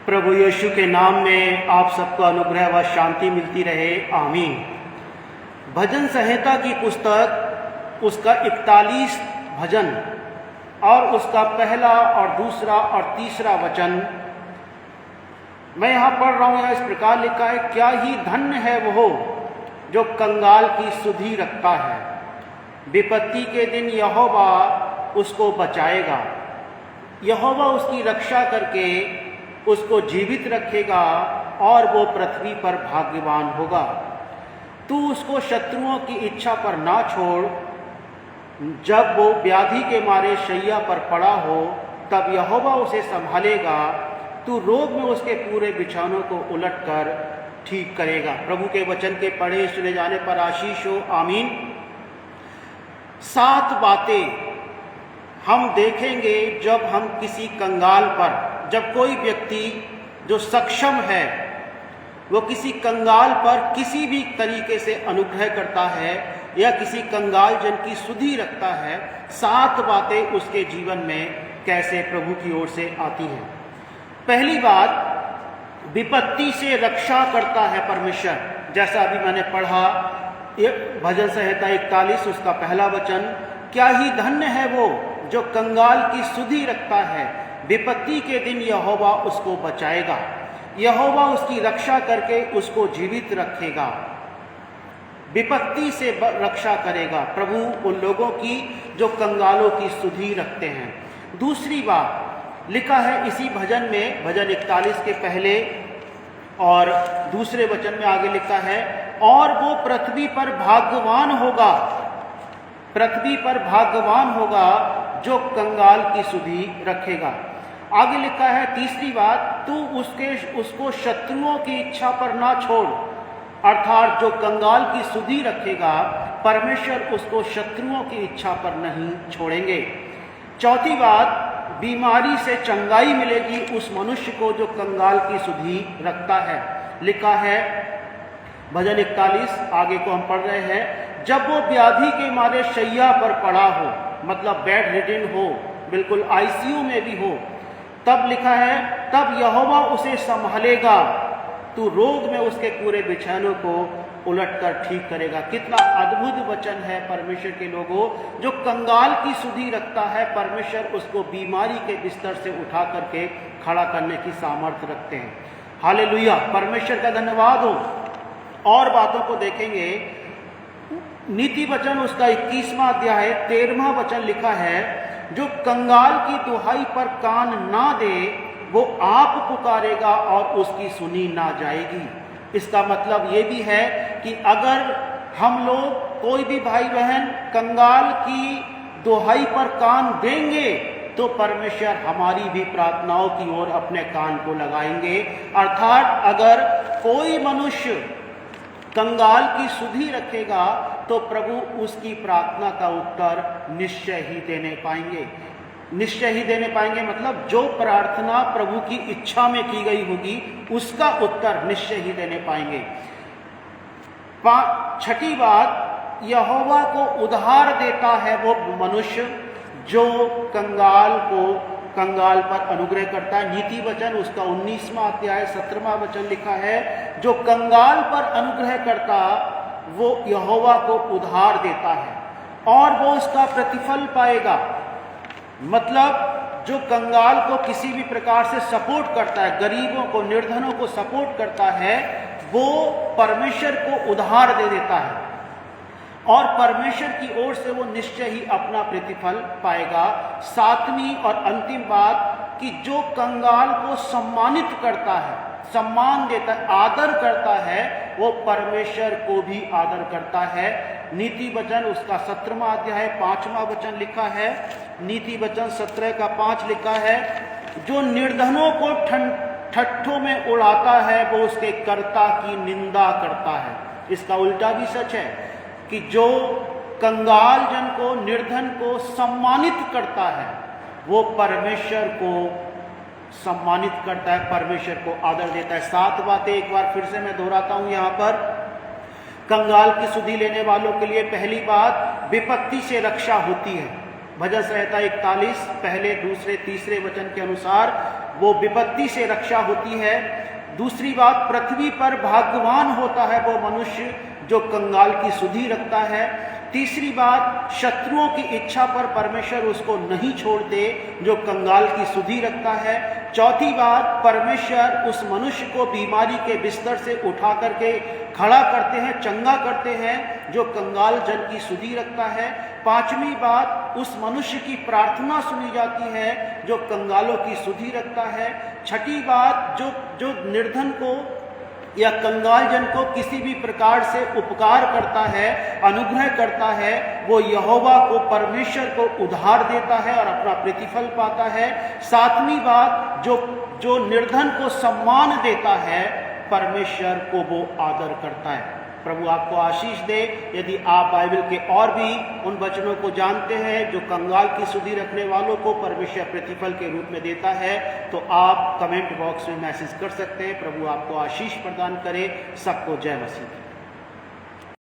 प्रभु यीशु के नाम में आप सबको अनुग्रह व शांति मिलती रहे, आमीन। भजन संहिता की पुस्तक, उसका 41 भजन और उसका पहला और दूसरा और तीसरा वचन मैं यहाँ पढ़ रहा हूँ। यहाँ इस प्रकार लिखा है, क्या ही धन्य है वो जो कंगाल की सुधि रखता है, विपत्ति के दिन यहोवा उसको बचाएगा। यहोवा उसकी रक्षा करके उसको जीवित रखेगा और वो पृथ्वी पर भाग्यवान होगा। तू उसको शत्रुओं की इच्छा पर ना छोड़। जब वो व्याधि के मारे शैया पर पड़ा हो तब यहोवा उसे संभालेगा। तू रोग में उसके पूरे बिछानों को उलट कर ठीक करेगा। प्रभु के वचन के पढ़े सुने जाने पर आशीष हो, आमीन। 7 बातें हम देखेंगे जब हम किसी कंगाल पर, जब कोई व्यक्ति जो सक्षम है वो किसी कंगाल पर किसी भी तरीके से अनुग्रह करता है या किसी कंगाल जन की सुधि रखता है, 7 बातें उसके जीवन में कैसे प्रभु की ओर से आती हैं। पहली बात, विपत्ति से रक्षा करता है परमेश्वर। जैसा अभी मैंने पढ़ा, ये भजन संहिता 41 उसका पहला वचन, क्या ही धन्य है वो जो कंगाल की सुधि रखता है, विपत्ति के दिन यहोवा उसको बचाएगा। यहोवा उसकी रक्षा करके उसको जीवित रखेगा, विपत्ति से रक्षा करेगा प्रभु उन लोगों की जो कंगालों की सुधि रखते हैं। दूसरी बात लिखा है इसी भजन में, भजन 41 के पहले और दूसरे वचन में आगे लिखा है, और वो पृथ्वी पर भाग्यवान होगा, पृथ्वी पर भाग्यवान होगा जो कंगाल की सुधि रखेगा। आगे लिखा है तीसरी बात, तू उसको शत्रुओं की इच्छा पर ना छोड़। अर्थात जो कंगाल की सुधि रखेगा, परमेश्वर उसको शत्रुओं की इच्छा पर नहीं छोड़ेंगे। चौथी बात, बीमारी से चंगाई मिलेगी उस मनुष्य को जो कंगाल की सुधि रखता है। लिखा है भजन 41 आगे को हम पढ़ रहे हैं, जब वो व्याधि के मारे शैया पर पड़ा हो, मतलब बेड रिडन हो, बिल्कुल आईसीयू में भी हो, तब लिखा है, तब यहोवा उसे संभालेगा। तू रोग में उसके पूरे बिछानों को उलट कर ठीक करेगा। कितना अद्भुत वचन है परमेश्वर के लोगों। जो कंगाल की सुधि रखता है, परमेश्वर उसको बीमारी के बिस्तर से उठा करके खड़ा करने की सामर्थ्य रखते हैं। हालेलुया, परमेश्वर का धन्यवाद हो। और बातों को देखेंगे, नीति वचन उसका 21वां अध्याय 13वां वचन लिखा है, जो कंगाल की दुहाई पर कान ना दे वो आप पुकारेगा और उसकी सुनी ना जाएगी। इसका मतलब ये भी है कि अगर हम लोग, कोई भी भाई बहन कंगाल की दुहाई पर कान देंगे तो परमेश्वर हमारी भी प्रार्थनाओं की ओर अपने कान को लगाएंगे। अर्थात अगर कोई मनुष्य कंगाल की सुधि रखेगा तो प्रभु उसकी प्रार्थना का उत्तर निश्चय ही देने पाएंगे। निश्चय ही देने पाएंगे मतलब जो प्रार्थना प्रभु की इच्छा में की गई होगी उसका उत्तर निश्चय ही देने पाएंगे। छठी बात, यहोवा को उधार देता है वो मनुष्य जो कंगाल पर अनुग्रह करता है। नीति वचन उसका 19वां अध्याय 17वां वचन लिखा है, जो कंगाल पर अनुग्रह करता वो यहोवा को उधार देता है और वो उसका प्रतिफल पाएगा। मतलब जो कंगाल को किसी भी प्रकार से सपोर्ट करता है, गरीबों को, निर्धनों को सपोर्ट करता है, वो परमेश्वर को उधार दे देता है और परमेश्वर की ओर से वो निश्चय ही अपना प्रतिफल पाएगा। 7वीं और अंतिम बात कि जो कंगाल को सम्मानित करता है, सम्मान देता है, आदर करता है, वो परमेश्वर को भी आदर करता है। नीति वचन उसका 17वां अध्याय 5वां वचन लिखा है, नीति वचन 17 का 5 लिखा है, जो निर्धनों को ठट्ठों में उड़ाता है वो उसके कर्ता की निंदा करता है। इसका उल्टा भी सच है कि जो कंगाल जन को, निर्धन को सम्मानित करता है वो परमेश्वर को सम्मानित करता है, परमेश्वर को आदर देता है। 7 बातें एक बार फिर से मैं दोहराता हूं यहां पर। कंगाल की सुधि लेने वालों के लिए पहली बात, विपत्ति से रक्षा होती है। भजन संहिता 41 पहले, दूसरे, तीसरे वचन के अनुसार वो विपत्ति से रक्षा होती है। दूसरी बात, पृथ्वी पर भाग्यवान होता है वो मनुष्य जो कंगाल की सुधि रखता है। तीसरी बात, शत्रुओं की इच्छा पर परमेश्वर उसको नहीं छोड़ते जो कंगाल की सुधि रखता है। चौथी बात, परमेश्वर उस मनुष्य को बीमारी के बिस्तर से उठा करके खड़ा करते हैं, चंगा करते हैं जो कंगाल जन की सुधि रखता है। पांचवी बात, उस मनुष्य की प्रार्थना सुनी जाती है जो कंगालों की सुधि रखता है। छठी बात, जो निर्धन को या कंगाल जन को किसी भी प्रकार से उपकार करता है, अनुग्रह करता है, वो यहोवा को, परमेश्वर को उधार देता है और अपना प्रतिफल पाता है। सातवीं बात, जो निर्धन को सम्मान देता है, परमेश्वर को वो आदर करता है। प्रभु आपको आशीष दे। यदि आप बाइबल के और भी उन वचनों को जानते हैं जो कंगाल की सुधि रखने वालों को परमेश्वर प्रतिफल के रूप में देता है, तो आप कमेंट बॉक्स में मैसेज कर सकते हैं। प्रभु आपको आशीष प्रदान करे। सबको जय मसीह।